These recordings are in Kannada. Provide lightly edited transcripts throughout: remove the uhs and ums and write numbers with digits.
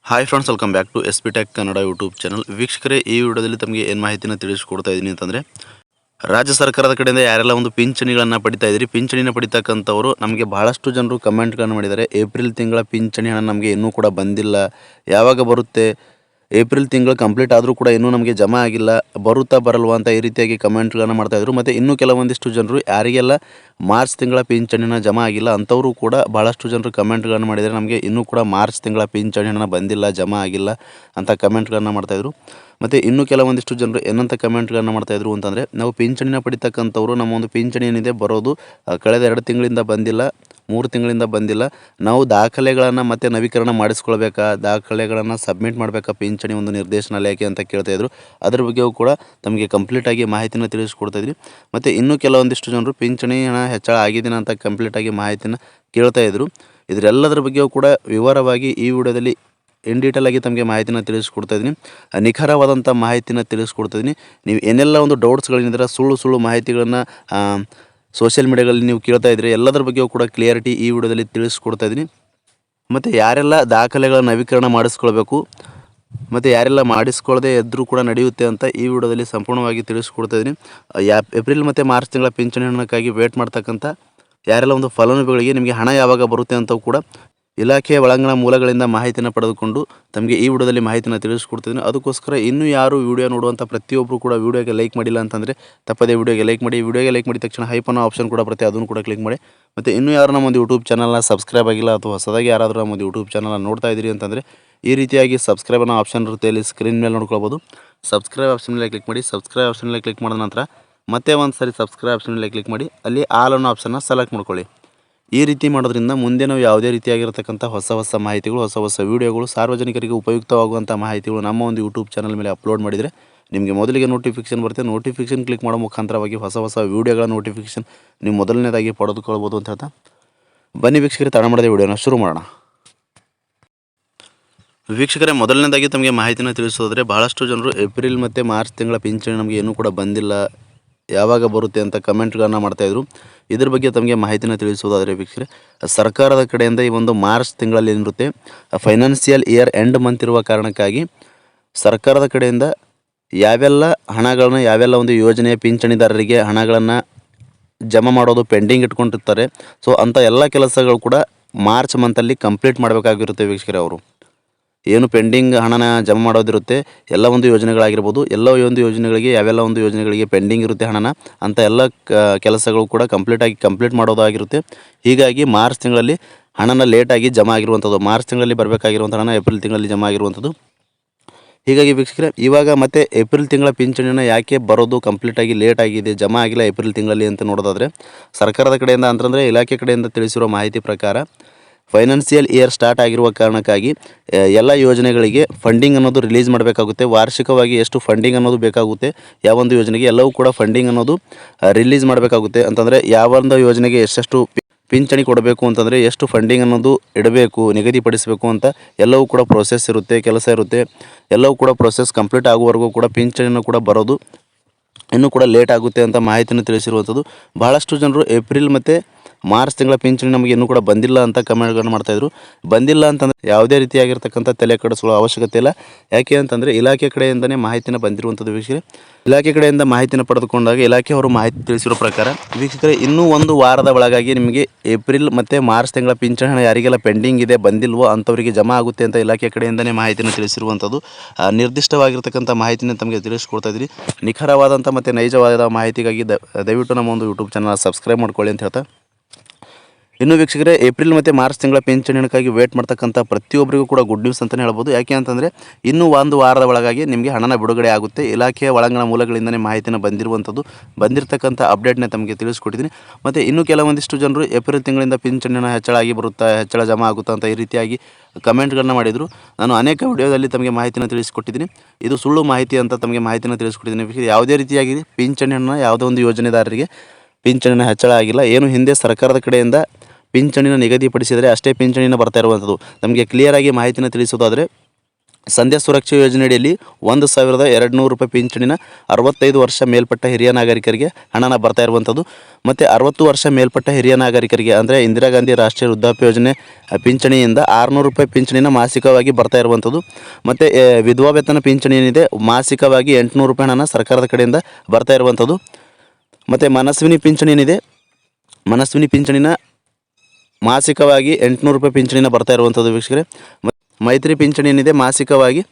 Hi friends, welcome back to S P tech Kannada YouTube channel. ವೀಕ್ಷಕರೇ, ಈ ವಿಡಿಯೋದಲ್ಲಿ ತಮಗೆ ಏನು ಮಾಹಿತಿನ ತಿಳಿಸ್ಕೊಡ್ತಾ ಇದ್ದೀನಿ ಅಂತಂದರೆ, ರಾಜ್ಯ ಸರ್ಕಾರದ ಕಡೆಯಿಂದ ಯಾರೆಲ್ಲ ಒಂದು ಪಿಂಚಣಿಗಳನ್ನು ಪಡಿತಾ ಇದ್ದೀರಿ, ಪಿಂಚಣಿನ ಪಡಿತಕ್ಕಂಥವರು ನಮಗೆ ಬಹಳಷ್ಟು ಜನರು ಕಮೆಂಟ್ಗಳನ್ನು ಮಾಡಿದ್ದಾರೆ. ಏಪ್ರಿಲ್ ತಿಂಗಳ ಪಿಂಚಣಿ ಹಣ ನಮಗೆ ಇನ್ನೂ ಕೂಡ ಬಂದಿಲ್ಲ, ಯಾವಾಗ ಬರುತ್ತೆ? ಏಪ್ರಿಲ್ ತಿಂಗಳು ಕಂಪ್ಲೀಟ್ ಆದರೂ ಕೂಡ ಇನ್ನೂ ನಮಗೆ ಜಮಾ ಆಗಿಲ್ಲ, ಬರುತ್ತಾ ಬರಲ್ವಾ ಅಂತ ಈ ರೀತಿಯಾಗಿ ಕಮೆಂಟ್ಗಳನ್ನು ಮಾಡ್ತಾಯಿದ್ರು. ಮತ್ತು ಇನ್ನೂ ಕೆಲವೊಂದಿಷ್ಟು ಜನರು ಯಾರಿಗೆಲ್ಲ ಮಾರ್ಚ್ ತಿಂಗಳ ಪಿಂಚಣಿನ ಜಮಾ ಆಗಿಲ್ಲ ಅಂಥವರು ಕೂಡ ಭಾಳಷ್ಟು ಜನರು ಕಮೆಂಟ್ಗಳನ್ನು ಮಾಡಿದ್ದಾರೆ. ನಮಗೆ ಇನ್ನೂ ಕೂಡ ಮಾರ್ಚ್ ತಿಂಗಳ ಪಿಂಚಣಿ ಹಣ ಬಂದಿಲ್ಲ, ಜಮಾ ಆಗಿಲ್ಲ ಅಂತ ಕಮೆಂಟ್ಗಳನ್ನು ಮಾಡ್ತಾಯಿದ್ರು. ಮತ್ತು ಇನ್ನೂ ಕೆಲವೊಂದಿಷ್ಟು ಜನರು ಏನಂತ ಕಮೆಂಟ್ಗಳನ್ನು ಮಾಡ್ತಾಯಿದ್ರು ಅಂತಂದರೆ, ನಾವು ಪಿಂಚಣಿನ ಪಡಿತಕ್ಕಂಥವ್ರು ನಮ್ಮ ಒಂದು ಪಿಂಚಣಿ ಏನಿದೆ ಬರೋದು ಕಳೆದ 2 ತಿಂಗಳಿಂದ ಬಂದಿಲ್ಲ, 3 ತಿಂಗಳಿಂದ ಬಂದಿಲ್ಲ. ನಾವು ದಾಖಲೆಗಳನ್ನು ಮತ್ತೆ ನವೀಕರಣ ಮಾಡಿಸ್ಕೊಳ್ಬೇಕಾ, ದಾಖಲೆಗಳನ್ನು ಸಬ್ಮಿಟ್ ಮಾಡಬೇಕಾ ಪಿಂಚಣಿ ಒಂದು ನಿರ್ದೇಶನಾಲಯಕ್ಕೆ ಅಂತ ಕೇಳ್ತಾಯಿದ್ರು. ಅದ್ರ ಬಗ್ಗೆಯೂ ಕೂಡ ತಮಗೆ ಕಂಪ್ಲೀಟಾಗಿ ಮಾಹಿತಿನ ತಿಳಿಸ್ಕೊಡ್ತಾಯಿದ್ವಿ. ಮತ್ತು ಇನ್ನೂ ಕೆಲವೊಂದಿಷ್ಟು ಜನರು ಪಿಂಚಣಿ ಹಣ ಹೆಚ್ಚಳ ಆಗಿದೆಯಾ ಅಂತ ಕಂಪ್ಲೀಟಾಗಿ ಮಾಹಿತಿನ ಕೇಳ್ತಾಯಿದ್ರು. ಇದರೆಲ್ಲದರ ಬಗ್ಗೆಯೂ ಕೂಡ ವಿವರವಾಗಿ ಈ ವಿಡಿಯೋದಲ್ಲಿ ಇನ್ ಡೀಟೇಲ್ ಆಗಿ ತಮಗೆ ಮಾಹಿತಿನ ತಿಳಿಸ್ಕೊಡ್ತಾ ಇದ್ದೀನಿ, ನಿಖರವಾದಂಥ ಮಾಹಿತಿನ ತಿಳಿಸ್ಕೊಡ್ತಾಯಿದ್ದೀನಿ. ನೀವು ಏನೆಲ್ಲ ಒಂದು ಡೌಟ್ಸ್ಗಳಿಂದ ಸುಳ್ಳು ಮಾಹಿತಿಗಳನ್ನು ಸೋಷಿಯಲ್ ಮೀಡಿಯಾಗಳಲ್ಲಿ ನೀವು ಕೇಳ್ತಾ ಇದ್ರಿ, ಎಲ್ಲದರ ಬಗ್ಗೆಯೂ ಕೂಡ ಕ್ಲಿಯರಿಟಿ ಈ ವಿಡಿಯೋದಲ್ಲಿ ತಿಳಿಸ್ಕೊಡ್ತಾ ಇದ್ದೀನಿ. ಮತ್ತು ಯಾರೆಲ್ಲ ದಾಖಲೆಗಳ ನವೀಕರಣ ಮಾಡಿಸ್ಕೊಳ್ಬೇಕು ಮತ್ತು ಯಾರೆಲ್ಲ ಮಾಡಿಸ್ಕೊಳ್ಳದೆ ಇದ್ದರೂ ಕೂಡ ನಡೆಯುತ್ತೆ ಅಂತ ಈ ವಿಡಿಯೋದಲ್ಲಿ ಸಂಪೂರ್ಣವಾಗಿ ತಿಳಿಸ್ಕೊಡ್ತಾ ಇದ್ದೀನಿ. ಏಪ್ರಿಲ್ ಮತ್ತು ಮಾರ್ಚ್ ತಿಂಗಳ ಪಿಂಚಣಿ ಹಣಕ್ಕಾಗಿ ವೇಟ್ ಮಾಡ್ತಕ್ಕಂಥ ಯಾರೆಲ್ಲ ಒಂದು ಫಲಾನುಭವಿಗಳಿಗೆ ನಿಮಗೆ ಹಣ ಯಾವಾಗ ಬರುತ್ತೆ ಅಂತವು ಕೂಡ ಇಲಾಖೆಯ ಒಳಾಂಗಣ ಮೂಲಗಳಿಂದ ಮಾಹಿತಿನ ಪಡೆದುಕೊಂಡು ತಮಗೆ ಈ ವಿಡಿಯೋದಲ್ಲಿ ಮಾಹಿತಿನ ತಿಳಿಸ್ಕೊಡ್ತಿದ್ದೀನಿ. ಅದಕ್ಕೋಸ್ಕರ ಇನ್ನೂ ಯಾರು ವಿಡಿಯೋ ನೋಡುವಂಥ ಪ್ರತಿಯೊಬ್ಬರು ಕೂಡ ವಿಡಿಯೋಗೆ ಲೈಕ್ ಮಾಡಿಲ್ಲ ಅಂತಂದರೆ ತಪ್ಪದೇ ವಿಡಿಯೋಗೆ ಲೈಕ್ ಮಾಡಿ. ವಿಡಿಯೋಗೆ ಲೈಕ್ ಮಾಡಿದ ತಕ್ಷಣ ಹೈಪ್ ಅನ್ನೋ ಆಪ್ಷನ್ ಕೂಡ ಬರುತ್ತೆ, ಅದನ್ನು ಕೂಡ ಕ್ಲಿಕ್ ಮಾಡಿ. ಮತ್ತು ಇನ್ನೂ ಯಾರು ನಮ್ಮೊಂದು ಯೂಟ್ಯೂಬ್ ಚಾನಲ್ನ ಸಬ್ಸ್ಕ್ರೈಬ್ ಆಗಿಲ್ಲ ಅಥವಾ ಹೊಸದಾಗಿ ಯಾರಾದರೂ ನಮ್ಮೊಂದು ಯೂಟ್ಯೂಬ್ ಚಾನಲ್ನ ನೋಡ್ತಾ ಇದ್ದೀರಿ ಅಂತಂದರೆ ಈ ರೀತಿಯಾಗಿ ಸಬ್ಸ್ಕ್ರೈಬ್ ಅನ್ನೋ ಆಪ್ಷನ್ ಇರುತ್ತೆ, ಇಲ್ಲಿ ಸ್ಕ್ರೀನ್ ಮೇಲೆ ನೋಡ್ಕೊಳ್ಬೋದು. ಸಬ್ಸ್ಕ್ರೈಬ್ ಆಪ್ಷನ್ ಮೇಲೆ ಕ್ಲಿಕ್ ಮಾಡಿ. ಸಬ್ಸ್ಕ್ರೈಬ್ ಆಪ್ಷನ್ ಮೇಲೆ ಕ್ಲಿಕ್ ಮಾಡಿದ ನಂತರ ಮತ್ತೆ ಒಂದು ಸಾರಿ ಸಬ್ಸ್ಕ್ರೈಬ್ ಆಪ್ಷನ್ ಮೇಲೆ ಕ್ಲಿಕ್ ಮಾಡಿ, ಅಲ್ಲಿ ಆಲ್ ಅನ್ನೋ ಆಪ್ಷನ್ನ ಸೆಲೆಕ್ಟ್ ಮಾಡ್ಕೊಳ್ಳಿ. ಈ ರೀತಿ ಮಾಡೋದ್ರಿಂದ ಮುಂದೆ ನಾವು ಯಾವುದೇ ರೀತಿಯಾಗಿರತಕ್ಕಂಥ ಹೊಸ ಮಾಹಿತಿಗಳು, ಹೊಸ ವೀಡಿಯೋಗಳು, ಸಾರ್ವಜನಿಕರಿಗೆ ಉಪಯುಕ್ತವಾಗುವಂಥ ಮಾಹಿತಿಗಳು ನಮ್ಮ ಒಂದು ಯೂಟ್ಯೂಬ್ ಚಾನಲ್ ಮೇಲೆ ಅಪ್ಲೋಡ್ ಮಾಡಿದರೆ ನಿಮಗೆ ಮೊದಲಿಗೆ ನೋಟಿಫಿಕೇಷನ್ ಬರುತ್ತೆ. ನೋಟಿಫಿಕೇಷನ್ ಕ್ಲಿಕ್ ಮಾಡೋ ಮುಖಾಂತರವಾಗಿ ಹೊಸ ವೀಡಿಯೋಗಳ ನೋಟಿಫಿಕೇಷನ್ ನೀವು ಮೊದಲನೇದಾಗಿ ಪಡೆದುಕೊಳ್ಬೋದು ಅಂತ ಹೇಳ್ತಾ, ಬನ್ನಿ ವೀಕ್ಷಕರೇ, ತಡ ಮಾಡದೆ ವಿಡಿಯೋನ ಶುರು ಮಾಡೋಣ. ವೀಕ್ಷಕರೇ, ಮೊದಲನೇದಾಗಿ ತಮಗೆ ಮಾಹಿತಿನ ತಿಳಿಸೋದ್ರೆ, ಬಹಳಷ್ಟು ಜನರು ಏಪ್ರಿಲ್ ಮತ್ತು ಮಾರ್ಚ್ ತಿಂಗಳ ಪಿಂಚಣಿ ನಮಗೆ ಇನ್ನೂ ಕೂಡ ಬಂದಿಲ್ಲ, ಯಾವಾಗ ಬರುತ್ತೆ ಅಂತ ಕಮೆಂಟ್ಗಳನ್ನು ಮಾಡ್ತಾಯಿದ್ರು. ಇದ್ರ ಬಗ್ಗೆ ತಮಗೆ ಮಾಹಿತಿನ ತಿಳಿಸುವುದಾದರೆ ವೀಕ್ಷಕರೇ, ಸರ್ಕಾರದ ಕಡೆಯಿಂದ ಈ ಒಂದು ಮಾರ್ಚ್ ತಿಂಗಳಲ್ಲಿ ಏನಿರುತ್ತೆ ಫೈನಾನ್ಷಿಯಲ್ ಇಯರ್ ಎಂಡ್ ಮಂತ್ ಇರುವ ಕಾರಣಕ್ಕಾಗಿ ಸರ್ಕಾರದ ಕಡೆಯಿಂದ ಯಾವೆಲ್ಲ ಒಂದು ಯೋಜನೆಯ ಪಿಂಚಣಿದಾರರಿಗೆ ಹಣಗಳನ್ನು ಜಮಾ ಮಾಡೋದು ಪೆಂಡಿಂಗ್ ಇಟ್ಕೊಂಡಿರ್ತಾರೆ, ಸೊ ಅಂಥ ಎಲ್ಲ ಕೆಲಸಗಳು ಕೂಡ ಮಾರ್ಚ್ ಮಂತಲ್ಲಿ ಕಂಪ್ಲೀಟ್ ಮಾಡಬೇಕಾಗಿರುತ್ತೆ ವೀಕ್ಷಕರೇ. ಅವರು ಏನು ಪೆಂಡಿಂಗ್ ಹಣನ ಜಮಾ ಮಾಡೋದಿರುತ್ತೆ, ಎಲ್ಲ ಒಂದು ಯೋಜನೆಗಳಾಗಿರ್ಬೋದು, ಎಲ್ಲ ಒಂದು ಯೋಜನೆಗಳಿಗೆ ಯಾವೆಲ್ಲ ಒಂದು ಯೋಜನೆಗಳಿಗೆ ಪೆಂಡಿಂಗ್ ಇರುತ್ತೆ ಹಣನ, ಅಂಥ ಎಲ್ಲ ಕೆಲಸಗಳು ಕೂಡ ಕಂಪ್ಲೀಟ್ ಮಾಡೋದಾಗಿರುತ್ತೆ. ಹೀಗಾಗಿ ಮಾರ್ಚ್ ತಿಂಗಳಲ್ಲಿ ಹಣನ ಲೇಟಾಗಿ ಜಮಾ ಆಗಿರುವಂಥದ್ದು, ಮಾರ್ಚ್ ತಿಂಗಳಲ್ಲಿ ಬರಬೇಕಾಗಿರುವಂಥ ಹಣ ಏಪ್ರಿಲ್ ತಿಂಗಳಲ್ಲಿ ಜಮಾ ಆಗಿರುವಂಥದ್ದು. ಹೀಗಾಗಿ ವೀಕ್ಷಕರೇ, ಇವಾಗ ಮತ್ತೆ ಏಪ್ರಿಲ್ ತಿಂಗಳ ಪಿಂಚಣಿನ ಯಾಕೆ ಬರೋದು ಕಂಪ್ಲೀಟಾಗಿ ಲೇಟ್ ಆಗಿದೆ, ಜಮಾ ಆಗಿಲ್ಲ ಏಪ್ರಿಲ್ ತಿಂಗಳಲ್ಲಿ ಅಂತ ನೋಡೋದಾದರೆ, ಸರ್ಕಾರದ ಕಡೆಯಿಂದ ಅಂತಂದರೆ ಇಲಾಖೆ ಕಡೆಯಿಂದ ತಿಳಿಸಿರೋ ಮಾಹಿತಿ ಪ್ರಕಾರ ಫೈನಾನ್ಷಿಯಲ್ ಇಯರ್ ಸ್ಟಾರ್ಟ್ ಆಗಿರುವ ಕಾರಣಕ್ಕಾಗಿ ಎಲ್ಲ ಯೋಜನೆಗಳಿಗೆ ಫಂಡಿಂಗ್ ಅನ್ನೋದು ರಿಲೀಸ್ ಮಾಡಬೇಕಾಗುತ್ತೆ. ವಾರ್ಷಿಕವಾಗಿ ಎಷ್ಟು ಫಂಡಿಂಗ್ ಅನ್ನೋದು ಬೇಕಾಗುತ್ತೆ ಯಾವೊಂದು ಯೋಜನೆಗೆ, ಎಲ್ಲವೂ ಕೂಡ ಫಂಡಿಂಗ್ ಅನ್ನೋದು ರಿಲೀಸ್ ಮಾಡಬೇಕಾಗುತ್ತೆ. ಅಂತಂದರೆ ಯಾವೊಂದು ಯೋಜನೆಗೆ ಎಷ್ಟೆಷ್ಟು ಪಿಂಚಣಿ ಕೊಡಬೇಕು ಅಂತಂದರೆ ಎಷ್ಟು ಫಂಡಿಂಗ್ ಅನ್ನೋದು ಇಡಬೇಕು, ನಿಗದಿಪಡಿಸಬೇಕು ಅಂತ ಎಲ್ಲವೂ ಕೂಡ ಪ್ರೋಸೆಸ್ ಇರುತ್ತೆ, ಕೆಲಸ ಇರುತ್ತೆ. ಎಲ್ಲವೂ ಕೂಡ ಪ್ರೋಸೆಸ್ ಕಂಪ್ಲೀಟ್ ಆಗುವವರೆಗೂ ಕೂಡ ಪಿಂಚಣಿನೂ ಕೂಡ ಬರೋದು ಇನ್ನೂ ಕೂಡ ಲೇಟ್ ಆಗುತ್ತೆ ಅಂತ ಮಾಹಿತಿಯನ್ನು ತಿಳಿಸಿರುವಂಥದ್ದು. ಬಹಳಷ್ಟು ಜನರು ಏಪ್ರಿಲ್ ಮತ್ತು ಮಾರ್ಚ್ ತಿಂಗಳ ಪಿಂಚಣಿ ನಮಗೆ ಇನ್ನೂ ಕೂಡ ಬಂದಿಲ್ಲ ಅಂತ ಕಮೆಂಟ್ಗಳನ್ನು ಮಾಡ್ತಾಯಿದ್ರು. ಬಂದಿಲ್ಲ ಅಂತಂದರೆ ಯಾವುದೇ ರೀತಿಯಾಗಿರ್ತಕ್ಕಂಥ ತಲೆ ಕೆಡಿಸ್ಕೊಳ್ಳೋ ಅವಶ್ಯಕತೆ ಇಲ್ಲ. ಯಾಕೆ ಅಂತಂದರೆ ಇಲಾಖೆ ಕಡೆಯಿಂದನೇ ಮಾಹಿತಿನ ಬಂದಿರುವಂಥದ್ದು ವೀಕ್ಷಕರೇ. ಇಲಾಖೆ ಕಡೆಯಿಂದ ಮಾಹಿತಿನ ಪಡೆದುಕೊಂಡಾಗ ಇಲಾಖೆಯವರು ಮಾಹಿತಿ ತಿಳಿಸಿರೋ ಪ್ರಕಾರ ವೀಕ್ಷಕರೇ, ಇನ್ನೂ 1 ವಾರದ ಒಳಗಾಗಿ ನಿಮಗೆ ಏಪ್ರಿಲ್ ಮತ್ತು ಮಾರ್ಚ್ ತಿಂಗಳ ಪಿಂಚಣಿ ಹಣ ಯಾರಿಗೆಲ್ಲ ಪೆಂಡಿಂಗ್ ಇದೆ, ಬಂದಿಲ್ವೋ ಅಂಥವರಿಗೆ ಜಮಾ ಆಗುತ್ತೆ ಅಂತ ಇಲಾಖೆ ಕಡೆಯಿಂದನೇ ಮಾಹಿತಿನ ತಿಳಿಸಿರುವಂಥದ್ದು. ನಿರ್ದಿಷ್ಟವಾಗಿರ್ತಕ್ಕಂಥ ಮಾಹಿತಿನ ತಮಗೆ ತಿಳಿಸ್ಕೊಡ್ತಾ ಇದ್ದೀನಿ. ನಿಖರವಾದಂಥ ಮತ್ತು ನೈಜವಾದ ಮಾಹಿತಿಗಾಗಿ ದಯವಿಟ್ಟು ನಮ್ಮ ಒಂದು ಯೂಟ್ಯೂಬ್ ಚಾನಲ್ ಸಬ್ಸ್ಕ್ರೈಬ್ ಮಾಡ್ಕೊಳ್ಳಿ ಅಂತ ಹೇಳ್ತಾ, ಇನ್ನು ವೀಕ್ಷಕರೇ, ಏಪ್ರಿಲ್ ಮತ್ತು ಮಾರ್ಚ್ ತಿಂಗಳ ಪಿಂಚಣಿ ಹಣಕ್ಕಾಗಿ ವೇಟ್ ಮಾಡ್ತಕ್ಕಂಥ ಪ್ರತಿಯೊಬ್ಬರಿಗೂ ಕೂಡ ಗುಡ್ ನ್ಯೂಸ್ ಅಂತಲೇ ಹೇಳ್ಬೋದು. ಯಾಕೆ ಅಂತಂದರೆ ಇನ್ನೂ 1 ವಾರದ ಒಳಗಾಗಿ ನಿಮಗೆ ಹಣನ ಬಿಡುಗಡೆ ಆಗುತ್ತೆ. ಇಲಾಖೆಯ ಒಳಾಂಗಣ ಮೂಲಗಳಿಂದಲೇ ಮಾಹಿತಿನ ಬಂದಿರತಕ್ಕಂಥ ಅಪ್ಡೇಟ್ನ ತಮಗೆ ತಿಳಿಸ್ಕೊಟ್ಟಿದ್ದೀನಿ. ಮತ್ತು ಇನ್ನೂ ಕೆಲವೊಂದಿಷ್ಟು ಜನರು ಏಪ್ರಿಲ್ ತಿಂಗಳಿಂದ ಪಿಂಚಣಿ ಹಣ ಹೆಚ್ಚಳ ಜಮಾ ಆಗುತ್ತಾ ಅಂತ ಈ ರೀತಿಯಾಗಿ ಕಮೆಂಟ್ಗಳನ್ನ ಮಾಡಿದರು. ನಾನು ಅನೇಕ ವಿಡಿಯೋದಲ್ಲಿ ತಮಗೆ ಮಾಹಿತಿನ ತಿಳಿಸ್ಕೊಟ್ಟಿದ್ದೀನಿ. ಇದು ಸುಳ್ಳು ಮಾಹಿತಿ ಅಂತ ತಮಗೆ ಮಾಹಿತಿನ ತಿಳಿಸ್ಕೊಟ್ಟಿದ್ದೀನಿ. ಯಾವುದೇ ರೀತಿಯಾಗಿ ಪಿಂಚಣಿ ಹಣ ಯಾವುದೋ ಒಂದು ಯೋಜನೆದಾರರಿಗೆ ಪಿಂಚಣಿನ ಹೆಚ್ಚಳ ಆಗಿಲ್ಲ. ಏನು ಹಿಂದೆ ಸರ್ಕಾರದ ಕಡೆಯಿಂದ ಪಿಂಚಣಿನ ನಿಗದಿಪಡಿಸಿದರೆ ಅಷ್ಟೇ ಪಿಂಚಣಿನ ಬರ್ತಾ ಇರುವಂಥದ್ದು. ನಮಗೆ ಕ್ಲಿಯರಾಗಿ ಮಾಹಿತಿನ ತಿಳಿಸೋದಾದರೆ, ಸಂಧ್ಯಾ ಸುರಕ್ಷಾ ಯೋಜನೆಯಡಿಯಲ್ಲಿ 1,200 ರೂಪಾಯಿ ಪಿಂಚಣಿನ 65 ವರ್ಷ ಮೇಲ್ಪಟ್ಟ ಹಿರಿಯ ನಾಗರಿಕರಿಗೆ ಹಣನ ಬರ್ತಾ ಇರುವಂಥದ್ದು. ಮತ್ತು 60 ವರ್ಷ ಮೇಲ್ಪಟ್ಟ ಹಿರಿಯ ನಾಗರಿಕರಿಗೆ ಅಂದರೆ ಇಂದಿರಾ ಗಾಂಧಿ ರಾಷ್ಟ್ರೀಯ ವೃದ್ಧಾಪ್ಯ ಯೋಜನೆ ಪಿಂಚಣಿಯಿಂದ 600 ರೂಪಾಯಿ ಪಿಂಚಣಿನ ಮಾಸಿಕವಾಗಿ ಬರ್ತಾ ಇರುವಂಥದ್ದು. ಮತ್ತು ವಿಧವಾ ವೇತನ ಪಿಂಚಣಿ ಏನಿದೆ ಮಾಸಿಕವಾಗಿ 800 ರೂಪಾಯಿ ಹಣನ ಸರ್ಕಾರದ ಕಡೆಯಿಂದ ಬರ್ತಾ ಇರುವಂಥದ್ದು. ಮತ್ತು ಮನಸ್ವಿನಿ ಪಿಂಚಣಿ ಏನಿದೆ ಮನಸ್ವಿನಿ ಪಿಂಚಣಿನ ಮಾಸಿಕವಾಗಿ 800 ರೂಪಾಯಿ ಪಿಂಚಣಿನ ಬರ್ತಾ ಇರುವಂಥದ್ದು ವೀಕ್ಷಕರೇ. ಮೈತ್ರಿ ಪಿಂಚಣಿ ಏನಿದೆ ಮಾಸಿಕವಾಗಿ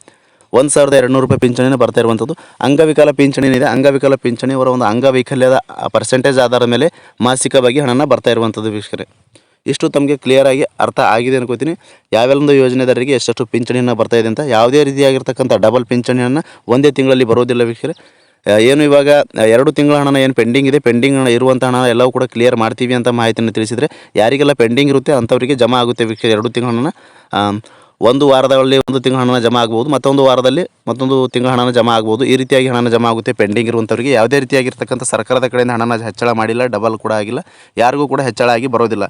1,200 ರೂಪಾಯಿ ಪಿಂಚಣಿನ ಬರ್ತಾ ಇರುವಂಥದ್ದು. ಅಂಗವಿಕಲ ಪಿಂಚಣಿ ಏನಿದೆ ಅಂಗವಿಕಲ ಪಿಂಚಣಿ ಅವರ ಒಂದು ಅಂಗವೈಕಲ್ಯದ ಪರ್ಸೆಂಟೇಜ್ ಆಧಾರದ ಮೇಲೆ ಮಾಸಿಕವಾಗಿ ಹಣನ ಬರ್ತಾ ಇರುವಂಥದ್ದು ವೀಕ್ಷಕರೇ. ಇಷ್ಟು ತಮಗೆ ಕ್ಲಿಯರಾಗಿ ಅರ್ಥ ಆಗಿದೆ ಅನ್ಕೋತೀನಿ. ಯಾವೆಲ್ಲೊಂದು ಯೋಜನೆದಾರರಿಗೆ ಎಷ್ಟೆಷ್ಟು ಪಿಂಚಣಿಯನ್ನು ಬರ್ತಾ ಇದೆ ಅಂತ. ಯಾವುದೇ ರೀತಿಯಾಗಿರ್ತಕ್ಕಂಥ ಡಬಲ್ ಪಿಂಚಣಿಯನ್ನು ಒಂದೇ ತಿಂಗಳಲ್ಲಿ ಬರೋದಿಲ್ಲ ವೀಕ್ಷಕರೇ. ಏನು ಇವಾಗ 2 ತಿಂಗಳ ಹಣನ ಏನು ಪೆಂಡಿಂಗ್ ಇದೆ, ಪೆಂಡಿಂಗ್ ಹಣ ಇರುವಂಥ ಹಣ ಎಲ್ಲವೂ ಕೂಡ ಕ್ಲಿಯರ್ ಮಾಡ್ತೀವಿ ಅಂತ ಮಾಹಿತಿಯನ್ನು ತಿಳಿಸಿದರೆ, ಯಾರಿಗೆಲ್ಲ ಪೆಂಡಿಂಗ್ ಇರುತ್ತೆ ಅಂಥವರಿಗೆ ಜಮಾ ಆಗುತ್ತೆ ವೀಕ್ಷಕರೇ. 2 ತಿಂಗಳ ಹಣನ ಒಂದು ವಾರದಲ್ಲಿ 1 ತಿಂಗಳ ಹಣನ ಜಮಾ ಆಗ್ಬೋದು, ಮತ್ತೊಂದು ವಾರದಲ್ಲಿ ಮತ್ತೊಂದು ತಿಂಗಳ ಹಣನ ಜಮಾ ಆಗ್ಬೋದು. ಈ ರೀತಿಯಾಗಿ ಹಣನ ಜಮಾ ಆಗುತ್ತೆ ಪೆಂಡಿಂಗ್ ಇರುವಂಥವರಿಗೆ. ಯಾವುದೇ ರೀತಿಯಾಗಿರ್ತಕ್ಕಂಥ ಸರ್ಕಾರದ ಕಡೆಯಿಂದ ಹಣನ ಹೆಚ್ಚಳ ಮಾಡಿಲ್ಲ, ಡಬಲ್ ಕೂಡ ಆಗಿಲ್ಲ, ಯಾರಿಗೂ ಕೂಡ ಹೆಚ್ಚಳ ಆಗಿ ಬರೋದಿಲ್ಲ.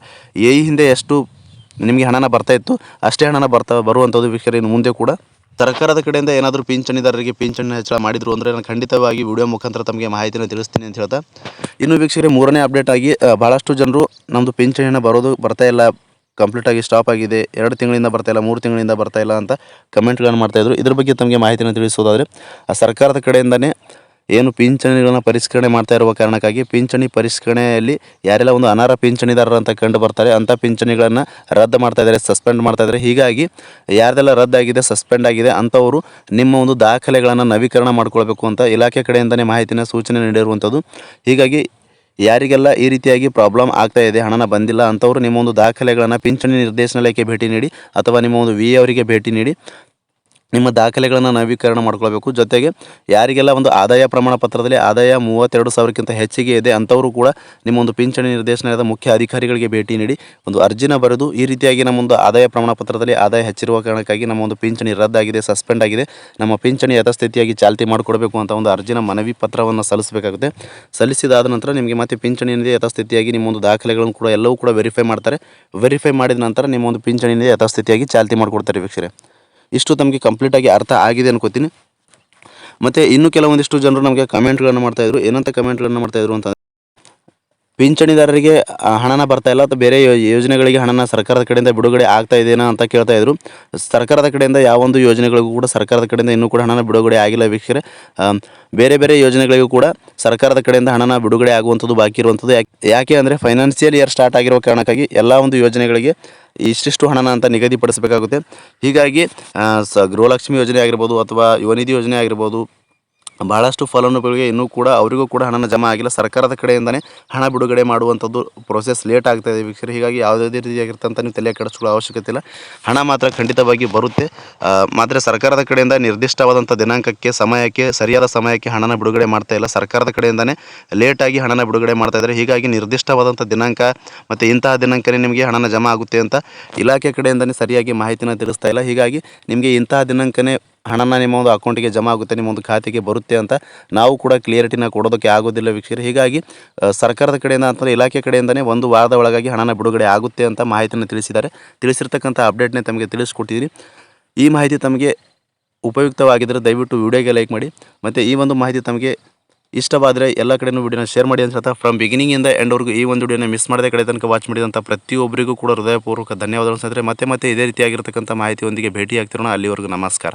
ಈ ಹಿಂದೆ ಎಷ್ಟು ನಿಮಗೆ ಹಣನ ಬರ್ತಾ ಇತ್ತು ಅಷ್ಟೇ ಹಣನ ಬರುವಂಥದ್ದು ವೀಕ್ಷಕರೇ. ಇನ್ನು ಮುಂದೆ ಕೂಡ ಸರ್ಕಾರದ ಕಡೆಯಿಂದ ಏನಾದರೂ ಪಿಂಚಣಿದಾರರಿಗೆ ಪಿಂಚಣಿ ಹೆಚ್ಚಳ ಮಾಡಿದ್ರು ಅಂದರೆ ನಾನು ಖಂಡಿತವಾಗಿ ವಿಡಿಯೋ ಮುಖಾಂತರ ತಮಗೆ ಮಾಹಿತಿನ ತಿಳಿಸ್ತೀನಿ ಅಂತ ಹೇಳ್ತಾ, ಇನ್ನು ವೀಕ್ಷಕರೇ 3ನೇ ಅಪ್ಡೇಟ್ ಆಗಿ ಭಾಳಷ್ಟು ಜನರು ನಮ್ಮದು ಪಿಂಚಣಿನ ಬರ್ತಾ ಇಲ್ಲ, ಕಂಪ್ಲೀಟಾಗಿ ಸ್ಟಾಪ್ ಆಗಿದೆ, 2 ತಿಂಗಳಿಂದ ಬರ್ತಾ ಇಲ್ಲ, 3 ತಿಂಗಳಿಂದ ಬರ್ತಾ ಇಲ್ಲ ಅಂತ ಕಮೆಂಟ್ಗಳನ್ನು ಮಾಡ್ತಾಯಿದ್ರು. ಇದ್ರ ಬಗ್ಗೆ ತಮಗೆ ಮಾಹಿತಿನ ತಿಳಿಸೋದಾದರೆ, ಸರ್ಕಾರದ ಕಡೆಯಿಂದನೇ ಏನು ಪಿಂಚಣಿಗಳನ್ನ ಪರಿಷ್ಕರಣೆ ಮಾಡ್ತಾ ಇರುವ ಕಾರಣಕ್ಕಾಗಿ ಪಿಂಚಣಿ ಪರಿಷ್ಕರಣೆಯಲ್ಲಿ ಯಾರೆಲ್ಲ ಒಂದು ಅನರ್ಹ ಪಿಂಚಣಿದಾರರು ಅಂತ ಕಂಡು ಬರ್ತಾರೆ ಅಂಥ ಪಿಂಚಣಿಗಳನ್ನು ರದ್ದು ಮಾಡ್ತಾ ಇದ್ದಾರೆ, ಸಸ್ಪೆಂಡ್ ಮಾಡ್ತಾ ಇದ್ದಾರೆ. ಹೀಗಾಗಿ ಯಾರ್ದೆಲ್ಲ ರದ್ದಾಗಿದೆ, ಸಸ್ಪೆಂಡ್ ಆಗಿದೆ ಅಂಥವರು ನಿಮ್ಮ ಒಂದು ದಾಖಲೆಗಳನ್ನು ನವೀಕರಣ ಮಾಡ್ಕೊಳ್ಬೇಕು ಅಂತ ಇಲಾಖೆ ಕಡೆಯಿಂದನೇ ಮಾಹಿತಿನ ಸೂಚನೆ ನೀಡಿರುವಂಥದ್ದು. ಹೀಗಾಗಿ ಯಾರಿಗೆಲ್ಲ ಈ ರೀತಿಯಾಗಿ ಪ್ರಾಬ್ಲಮ್ ಆಗ್ತಾ ಇದೆ, ಹಣನ ಬಂದಿಲ್ಲ ಅಂಥವರು ನಿಮ್ಮ ಒಂದು ದಾಖಲೆಗಳನ್ನು ಪಿಂಚಣಿ ನಿರ್ದೇಶನಾಲಯಕ್ಕೆ ಭೇಟಿ ನೀಡಿ ಅಥವಾ ನಿಮ್ಮ ಒಂದು ವಿ ಅವರಿಗೆ ಭೇಟಿ ನೀಡಿ ನಿಮ್ಮ ದಾಖಲೆಗಳನ್ನು ನವೀಕರಣ ಮಾಡ್ಕೊಳ್ಬೇಕು. ಜೊತೆಗೆ ಯಾರಿಗೆಲ್ಲ ಒಂದು ಆದಾಯ ಪ್ರಮಾಣ ಪತ್ರದಲ್ಲಿ ಆದಾಯ 32,000ಕ್ಕಿಂತ ಹೆಚ್ಚಿಗೆ ಇದೆ ಅಂಥವರು ಕೂಡ ನಿಮ್ಮ ಒಂದು ಪಿಂಚಣಿ ನಿರ್ದೇಶನಾಲಯದ ಮುಖ್ಯ ಅಧಿಕಾರಿಗಳಿಗೆ ಭೇಟಿ ನೀಡಿ ಒಂದು ಅರ್ಜಿನ ಬರೆದು ಈ ರೀತಿಯಾಗಿ ನಮ್ಮ ಒಂದು ಆದಾಯ ಪ್ರಮಾಣ ಪತ್ರದಲ್ಲಿ ಆದಾಯ ಹೆಚ್ಚಿರುವ ಕಾರಣಕ್ಕಾಗಿ ನಮ್ಮ ಒಂದು ಪಿಂಚಣಿ ರದ್ದಾಗಿದೆ, ಸಸ್ಪೆಂಡ್ ಆಗಿದೆ, ನಮ್ಮ ಪಿಂಚಣಿ ಯಥಾಸ್ಥಿತಿಯಾಗಿ ಚಾಲ್ತಿ ಮಾಡಿಕೊಡಬೇಕು ಅಂತ ಒಂದು ಅರ್ಜಿನ ಮನವಿ ಪತ್ರವನ್ನು ಸಲ್ಲಿಸಬೇಕಾಗುತ್ತೆ. ಸಲ್ಲಿಸಿದಾದ ನಂತರ ನಿಮಗೆ ಮತ್ತೆ ಪಿಂಚಣಿ ಏನಿದೆ ಯಥಾಸ್ಥಿತಿಯಾಗಿ ನಿಮ್ಮ ಒಂದು ದಾಖಲೆಗಳನ್ನು ಕೂಡ ಎಲ್ಲವೂ ಕೂಡ ವೆರಿಫೈ ಮಾಡ್ತಾರೆ. ವೆರಿಫೈ ಮಾಡಿದ ನಂತರ ನಿಮ್ಮ ಒಂದು ಪಿಂಚಣಿ ಏನಿದೆ ಯಥಾಸ್ಥಿತಿಯಾಗಿ ಚಾಲ್ತಿ ಮಾಡಿಕೊಡ್ತಾರೆ ವೀಕ್ಷಕರೇ. ಇಷ್ಟು ತಮಗೆ ಕಂಪ್ಲೀಟಾಗಿ ಅರ್ಥ ಆಗಿದೆ ಅನ್ಕೋತೀನಿ. ಮತ್ತು ಇನ್ನೂ ಕೆಲವೊಂದಿಷ್ಟು ಜನರು ನಮಗೆ ಕಮೆಂಟ್ಗಳನ್ನು ಮಾಡ್ತಾಯಿದ್ರು. ಏನಂತ ಕಮೆಂಟ್ಗಳನ್ನು ಮಾಡ್ತಾಯಿದ್ರು ಅಂತ, ಪಿಂಚಣಿದಾರರಿಗೆ ಹಣನ ಬರ್ತಾ ಇಲ್ಲ ಅಥವಾ ಬೇರೆ ಯೋಜನೆಗಳಿಗೆ ಹಣನ ಸರ್ಕಾರದ ಕಡೆಯಿಂದ ಬಿಡುಗಡೆ ಆಗ್ತಾ ಇದೆಯಾ ಅಂತ ಕೇಳ್ತಾಯಿದ್ರು. ಸರ್ಕಾರದ ಕಡೆಯಿಂದ ಯಾವೊಂದು ಯೋಜನೆಗಳಿಗೂ ಕೂಡ ಸರ್ಕಾರದ ಕಡೆಯಿಂದ ಇನ್ನೂ ಕೂಡ ಹಣನ ಬಿಡುಗಡೆ ಆಗಿಲ್ಲ ವೀಕ್ಷಕರೇ. ಬೇರೆ ಬೇರೆ ಯೋಜನೆಗಳಿಗೂ ಕೂಡ ಸರ್ಕಾರದ ಕಡೆಯಿಂದ ಹಣನ ಬಿಡುಗಡೆ ಆಗುವಂಥದ್ದು ಬಾಕಿ ಇರುವಂಥದ್ದು. ಯಾಕೆ ಅಂದರೆ ಫೈನಾನ್ಷಿಯಲ್ ಇಯರ್ ಸ್ಟಾರ್ಟ್ ಆಗಿರೋ ಕಾರಣಕ್ಕಾಗಿ ಎಲ್ಲ ಒಂದು ಯೋಜನೆಗಳಿಗೆ ಇಷ್ಟಿಷ್ಟು ಹಣನ ಅಂತ ನಿಗದಿಪಡಿಸಬೇಕಾಗುತ್ತೆ. ಹೀಗಾಗಿ ಗೃಹಲಕ್ಷ್ಮಿ ಯೋಜನೆ ಆಗಿರ್ಬೋದು ಅಥವಾ ಯುವನಿಧಿ ಯೋಜನೆ ಆಗಿರ್ಬೋದು, ಭಾಳಷ್ಟು ಫಲಾನುಭವಿಗಳಿಗೆ ಇನ್ನೂ ಕೂಡ ಅವರಿಗೂ ಕೂಡ ಹಣನ ಜಮಾ ಆಗಿಲ್ಲ. ಸರ್ಕಾರದ ಕಡೆಯಿಂದನೇ ಹಣ ಬಿಡುಗಡೆ ಮಾಡುವಂಥದ್ದು ಪ್ರೊಸೆಸ್ ಲೇಟ್ ಆಗ್ತಾಯಿದೆ ವೀಕ್ಷಕರೇ. ಹೀಗಾಗಿ ಯಾವುದೇ ರೀತಿಯಾಗಿರ್ತಂಥ ನೀವು ತಲೆ ಕೆಡಿಸ್ಕೊಳ್ಳೋ ಅವಶ್ಯಕತೆ ಇಲ್ಲ. ಹಣ ಮಾತ್ರ ಖಂಡಿತವಾಗಿ ಬರುತ್ತೆ. ಮಾತ್ರ ಸರ್ಕಾರದ ಕಡೆಯಿಂದ ನಿರ್ದಿಷ್ಟವಾದಂಥ ದಿನಾಂಕಕ್ಕೆ, ಸಮಯಕ್ಕೆ, ಸರಿಯಾದ ಸಮಯಕ್ಕೆ ಹಣನ ಬಿಡುಗಡೆ ಮಾಡ್ತಾ ಇಲ್ಲ. ಸರ್ಕಾರದ ಕಡೆಯಿಂದನೇ ಲೇಟಾಗಿ ಹಣನ ಬಿಡುಗಡೆ ಮಾಡ್ತಾಯಿದ್ದಾರೆ. ಹೀಗಾಗಿ ನಿರ್ದಿಷ್ಟವಾದಂಥ ದಿನಾಂಕ ಮತ್ತು ಇಂತಹ ದಿನಾಂಕನೇ ನಿಮಗೆ ಹಣನ ಜಮಾ ಆಗುತ್ತೆ ಅಂತ ಇಲಾಖೆ ಕಡೆಯಿಂದನೇ ಸರಿಯಾಗಿ ಮಾಹಿತಿನ ತಿಳಿಸ್ತಾ ಇಲ್ಲ. ಹೀಗಾಗಿ ನಿಮಗೆ ಇಂತಹ ದಿನಾಂಕನೇ ಹಣನ ನಿಮ್ಮ ಒಂದು ಅಕೌಂಟಿಗೆ ಜಮಾ ಆಗುತ್ತೆ, ನಿಮ್ಮ ಒಂದು ಖಾತೆಗೆ ಬರುತ್ತೆ ಅಂತ ನಾವು ಕೂಡ ಕ್ಲಿಯರಿಟಿನ ಕೊಡೋದಕ್ಕೆ ಆಗೋದಿಲ್ಲ ವೀಕ್ಷಕರೇ. ಹೀಗಾಗಿ ಸರ್ಕಾರದ ಕಡೆಯಿಂದ ಅಂತಂದರೆ ಇಲಾಖೆ ಕಡೆಯಿಂದನೇ 1 ವಾರದ ಒಳಗಾಗಿ ಹಣನ ಬಿಡುಗಡೆ ಆಗುತ್ತೆ ಅಂತ ಮಾಹಿತಿಯನ್ನು ತಿಳಿಸಿದ್ದಾರೆ. ತಿಳಿಸಿರ್ತಕ್ಕಂಥ ಅಪ್ಡೇಟ್ನೇ ತಮಗೆ ತಿಳಿಸ್ಕೊಟ್ಟಿದ್ದೀನಿ. ಈ ಮಾಹಿತಿ ತಮಗೆ ಉಪಯುಕ್ತವಾಗಿದ್ದರೆ ದಯವಿಟ್ಟು ವಿಡಿಯೋಗೆ ಲೈಕ್ ಮಾಡಿ. ಮತ್ತು ಈ ಒಂದು ಮಾಹಿತಿ ತಮಗೆ ಇಷ್ಟವಾದರೆ ಎಲ್ಲ ಕಡೆಯೂ ವಿಡಿಯೋನ ಶೇರ್ ಮಾಡಿ ಅಂತ ಹೇಳ್ತಾ, ಫ್ರಮ್ ಬಿಗಿನಿಂಗಿಂದ ಎಂಡ್ವರೆಗೂ ಈ ಒಂದು ವಿಡಿಯೋನ ಮಿಸ್ ಮಾಡದೆ ಕಡೆ ತನಕ ವಾಚ್ ಮಾಡಿದಂಥ ಪ್ರತಿಯೊಬ್ಬರಿಗೂ ಕೂಡ ಹೃದಯಪೂರ್ವಕ ಧನ್ಯವಾದಗಳು ಸ್ನೇಹಿತರೆ. ಮತ್ತೆ ಇದೇ ರೀತಿಯಾಗಿರ್ತಕ್ಕಂಥ ಮಾಹಿತಿಯೊಂದಿಗೆ ಭೇಟಿ ಆಗ್ತಿರೋಣ. ಅಲ್ಲಿವರೆಗೂ ನಮಸ್ಕಾರ.